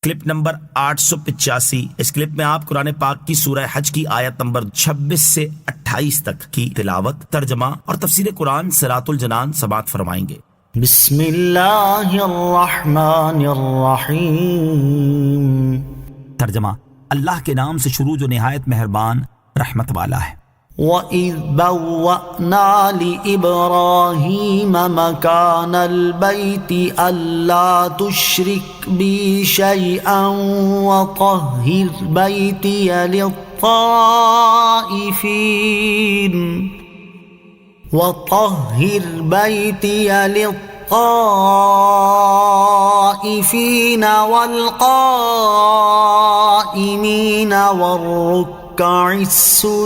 Clip number 885۔ اس clip میں آپ قرآن پاک کی سورہ حج کی آیت نمبر 26 سے 28 تک کی تلاوت، ترجمہ اور تفسیر قرآن صراط الجنان سماعت فرمائیں گے۔ بسم اللہ الرحمن الرحیم۔ ترجمہ، اللہ کے نام سے شروع جو نہایت مہربان رحمت والا ہے۔ وَإِذْ بَوَّأْنَا لِإِبْرَاهِيمَ مَكَانَ الْبَيْتِ أَلَّا تُشْرِكْ بِي شَيْئًا وَطَهِّرْ بَيْتِيَ لِلطَّائِفِينَ وَالْقَائِمِينَ وَالرُّكَّعِ السجود۔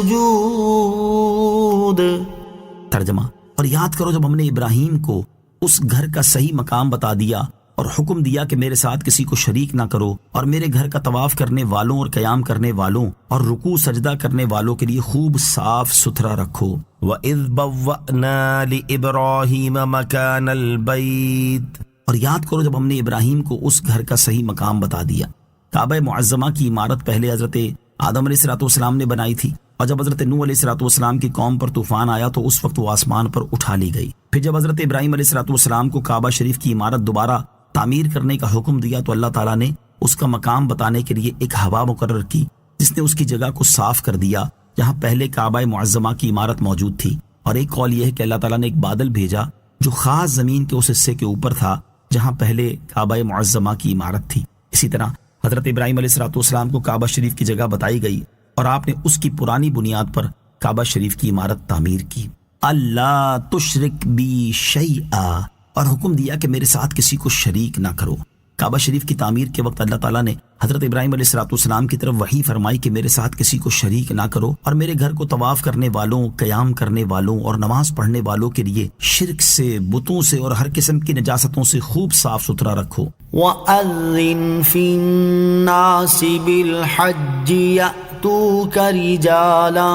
ترجمہ، اور یاد کرو جب ہم نے ابراہیم کو اس گھر کا صحیح مقام بتا دیا اور حکم دیا کہ میرے ساتھ کسی کو شریک نہ کرو، اور میرے گھر کا طواف کرنے والوں اور قیام کرنے والوں اور رکوع سجدہ کرنے والوں کے لیے خوب صاف ستھرا رکھو۔ وَإِذْ بَوَّأْنَا لِإِبْرَاهِيمَ مَكَانَ الْبَيْتِ، اور یاد کرو جب ہم نے ابراہیم کو اس گھر کا صحیح مقام بتا دیا۔ کعبہ معظمہ کی عمارت پہلے حضرت آدم علیہ السلام نے بنائی تھی، اور جب حضرت نوح علیہ السلام کی قوم پر طوفان آیا تو اس وقت وہ آسمان پر اٹھا لی گئی۔ پھر جب حضرت ابراہیم علیہ السلام کو کعبہ شریف کی عمارت دوبارہ تعمیر کرنے کا حکم دیا تو اللہ تعالیٰ نے اس کا مقام بتانے کے لیے ایک ہوا مقرر کی، جس نے اس کی جگہ کو صاف کر دیا جہاں پہلے کعبہ معظمہ کی عمارت موجود تھی۔ اور ایک قول یہ ہے کہ اللہ تعالیٰ نے ایک بادل بھیجا جو خاص زمین کے اس حصے کے اوپر تھا جہاں پہلے کعبہ معظمہ کی عمارت تھی۔ اسی طرح حضرت ابراہیم علیہ السلام کو کعبہ شریف کی جگہ بتائی گئی اور آپ نے اس کی پرانی بنیاد پر کعبہ شریف کی عمارت تعمیر کی۔ اللہ تشرک بی شیئا، اور حکم دیا کہ میرے ساتھ کسی کو شریک نہ کرو۔ کعبہ شریف کی تعمیر کے وقت اللہ تعالیٰ نے حضرت ابراہیم علیہ السلام کی طرف وحی فرمائی کہ میرے ساتھ کسی کو شریک نہ کرو، اور میرے گھر کو طواف کرنے والوں، قیام کرنے والوں اور نماز پڑھنے والوں کے لیے شرک سے، بتوں سے اور ہر قسم کی نجاستوں سے خوب صاف ستھرا رکھو۔ وَأَذِّن فِي النَّاسِ بِالْحَجِّ يَأْتُوكَ رِجَالًا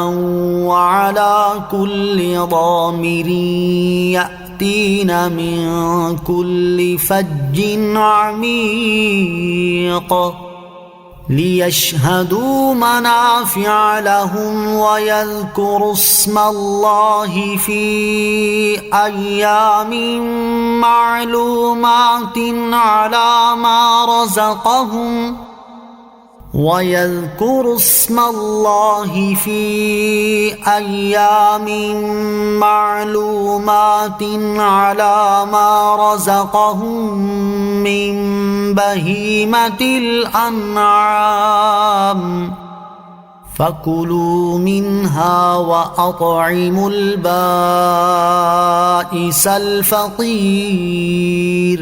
وَعَلَى كُلِّ ضَامِرٍ يَأْتِينَ مِن كُلِّ فَجٍّ عَمِيقٍ لِيَشْهَدُوا مَنَافِعَ لَهُمْ وَيَذْكُرُوا اسْمَ اللَّهِ فِي أَيَّامٍ مَّعْلُومَاتٍ عَلَى مَا رَزَقَهُمْ وَيَذْكُرُوا اسْمَ اللَّهِ فِي أَيَّامٍ مَّعْلُومَاتٍ عَلَى مَا رَزَقَهُم مِّن بَهِيمَةِ الْأَنْعَامِ فَكُلُوا مِنْهَا وَأَطْعِمُوا الْبَائِسَ الْفَقِيرَ۔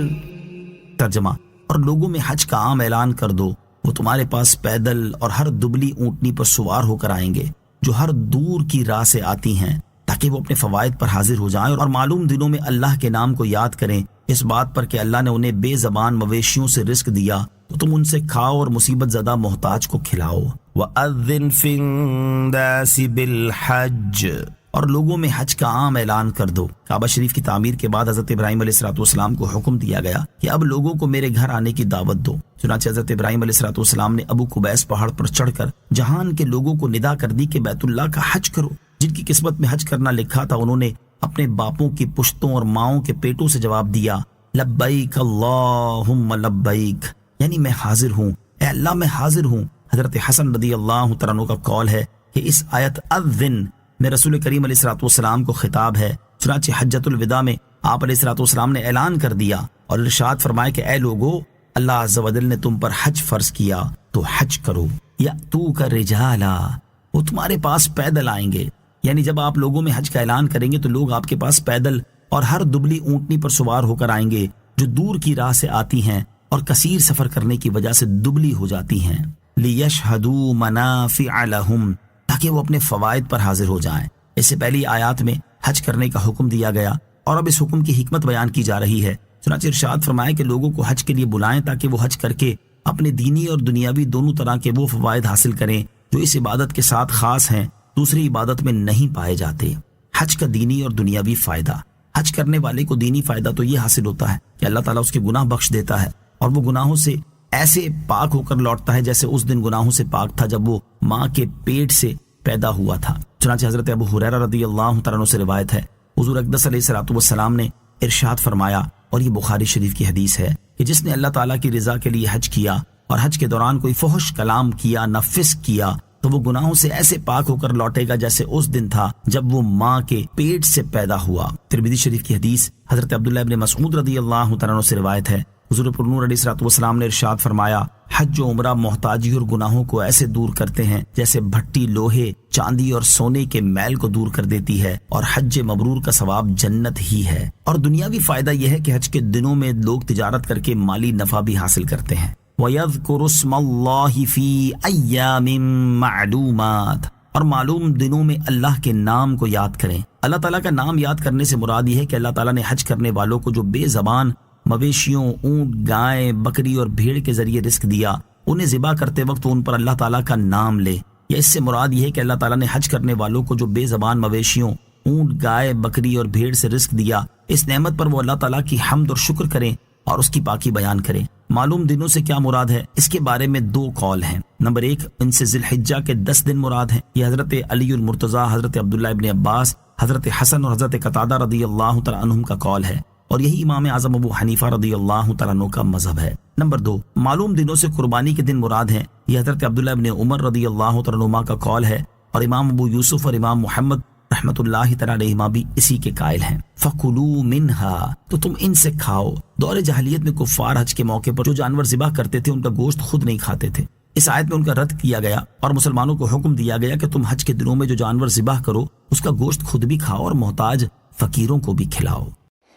ترجمہ، اور لوگوں میں حج کا عام اعلان کر دو، وہ تمہارے پاس پیدل اور ہر دبلی اونٹنی پر سوار ہو کر آئیں گے جو ہر دور کی راہ سے آتی ہیں، تاکہ وہ اپنے فوائد پر حاضر ہو جائیں اور معلوم دنوں میں اللہ کے نام کو یاد کریں، اس بات پر کہ اللہ نے انہیں بے زبان مویشیوں سے رزق دیا تو تم ان سے کھاؤ اور مصیبت زدہ محتاج کو کھلاؤ۔ وَأَذِّن فِي النَّاسِ بِالْحَجِّ، اور لوگوں میں حج کا عام اعلان کر دو۔ کعبہ شریف کی تعمیر کے بعد حضرت ابراہیم علیہ السلام کو حکم دیا گیا کہ اب لوگوں کو میرے گھر آنے کی دعوت دو۔ چنانچہ حضرت ابراہیم علیہ السلام نے ابو قبیس پہاڑ پر چڑھ کر جہان کے لوگوں کو ندا کر دی کہ بیت اللہ کا حج کرو۔ جن کی قسمت میں حج کرنا لکھا تھا انہوں نے اپنے باپوں کی پشتوں اور ماؤں کے پیٹوں سے جواب دیا، لبیک اللہم لبیک، یعنی میں حاضر ہوں، اے اللہ میں حاضر ہوں۔ حضرت حسن رضی اللہ تعالیٰ عنہ کا قول ہے کہ اس آیت اذن میں رسول کریم علیہ السلام کو خطاب ہے۔ چنانچہ حجۃ الوداع میں آپ علیہ السلام نے اعلان کر دیا اور ارشاد فرمایا کہ اے لوگو، اللہ عز و جل نے تم پر حج فرض کیا تو حج کرو۔ یأتوک رجالا، وہ تمہارے پاس پیدل آئیں گے، یعنی جب آپ لوگوں میں حج کا اعلان کریں گے تو لوگ آپ کے پاس پیدل اور ہر دبلی اونٹنی پر سوار ہو کر آئیں گے جو دور کی راہ سے آتی ہیں اور کثیر سفر کرنے کی وجہ سے دبلی ہو جاتی ہیں۔ لیشہدوا منافع لہم، تاکہ وہ اپنے فوائد پر حاضر ہو جائیں۔ اس سے پہلی آیات میں حج کرنے کا حکم دیا گیا اور اب اس حکم کی حکمت بیان کی جا رہی ہے۔ چنانچہ ارشاد فرمائے کہ لوگوں کو حج کے لیے بلائیں تاکہ وہ حج کر کے اپنے دینی اور دنیاوی دونوں طرح کے وہ فوائد حاصل کریں جو اس عبادت کے ساتھ خاص ہیں، دوسری عبادت میں نہیں پائے جاتے۔ حج کا دینی اور دنیاوی فائدہ، حج کرنے والے کو دینی فائدہ تو یہ حاصل ہوتا ہے کہ اللہ تعالیٰ اس کے گناہ بخش دیتا ہے اور وہ گناہوں سے ایسے پاک ہو کر لوٹتا ہے جیسے اس دن گناہوں سے پاک تھا جب وہ ماں کے پیٹ سے پیدا ہوا تھا۔ چنانچہ حضرت ابو ہریرہ رضی اللہ تعالیٰ عنہ سے روایت ہے، حضور اقدس علیہ الصلوۃ والسلام نے ارشاد فرمایا، اور یہ بخاری شریف کی حدیث ہے، کہ جس نے اللہ تعالیٰ کی رضا کے لیے حج کیا اور حج کے دوران کوئی فحش کلام کیا نہ فسق کیا تو وہ گناہوں سے ایسے پاک ہو کر لوٹے گا جیسے اس دن تھا جب وہ ماں کے پیٹ سے پیدا ہوا۔ ترمذی شریف کی حدیث حضرت عبداللہ ابن مسعود رضی اللہ تعالیٰ عنہ سے روایت ہے، حضور پر نور علیہ الصلوۃ والسلام نے ارشاد فرمایا، حج و عمرہ محتاجی اور گناہوں کو ایسے دور کرتے ہیں جیسے بھٹی لوہے، چاندی اور سونے کے میل کو دور کر دیتی ہے، اور حج مبرور کا ثواب جنت ہی ہے۔ اور دنیاوی فائدہ یہ ہے کہ حج کے دنوں میں لوگ تجارت کر کے مالی نفع بھی حاصل کرتے ہیں۔ وَيَذْكُرُ اسْمَ اللَّهِ فِي أَيَّامٍ مَّعْلُومَاتٍ، اور معلوم دنوں میں اللہ کے نام کو یاد کریں۔ اللہ تعالیٰ کا نام یاد کرنے سے مراد یہ ہے کہ اللہ تعالیٰ نے حج کرنے والوں کو جو بے زبان مویشیوں، اونٹ، گائے، بکری اور بھیڑ کے ذریعے رزق دیا، انہیں ذبح کرتے وقت ان پر اللہ تعالیٰ کا نام لے۔ یا اس سے مراد یہ ہے کہ اللہ تعالیٰ نے حج کرنے والوں کو جو بے زبان مویشیوں، اونٹ، گائے، بکری اور بھیڑ سے رزق دیا، اس نعمت پر وہ اللہ تعالیٰ کی حمد اور شکر کریں اور اس کی پاکی بیان کریں۔ معلوم دنوں سے کیا مراد ہے؟ اس کے بارے میں دو قول ہیں۔ نمبر 1، ان سے ذی الحجہ کے 10 دن مراد ہیں۔ یہ حضرت علی المرتضیٰ، حضرت عبداللہ ابن عباس، حضرت حسن اور حضرت قتادہ رضی اللہ تعالیٰ عنہم کا قول ہے، اور یہی امام اعظم ابو حنیفہ رضی اللہ تعالیٰ عنہ کا مذہب ہے۔ نمبر 2، معلوم دنوں سے قربانی کے دن مراد ہیں۔ یہ حضرت عبداللہ ابن عمر رضی اللہ تعالیٰ عنہما کا قول ہے، اور امام ابو یوسف اور امام محمد رحمۃ اللہ تعالیٰ علیہما بھی اسی کے قائل ہیں۔ فَكُلُوا مِنْهَا، تو تم ان سے کھاؤ۔ دور جاہلیت میں کفار حج کے موقع پر جو جانور ذبح کرتے تھے ان کا گوشت خود نہیں کھاتے تھے۔ اس آیت میں ان کا رد کیا گیا اور مسلمانوں کو حکم دیا گیا کہ تم حج کے دنوں میں جو جانور ذبح کرو اس کا گوشت خود بھی کھاؤ اور محتاج فقیروں کو بھی کھلاؤ۔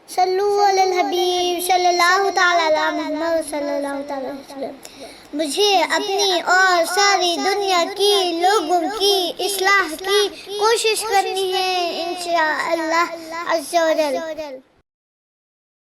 صلو علی الحبیب صلی اللہ تعالی علی محمد صلی اللہ تعالی وسلم۔ مجھے اپنی اور ساری دنیا کی لوگوں کی اصلاح کی کوشش کرنی ہے انشاءاللہ عز و جل۔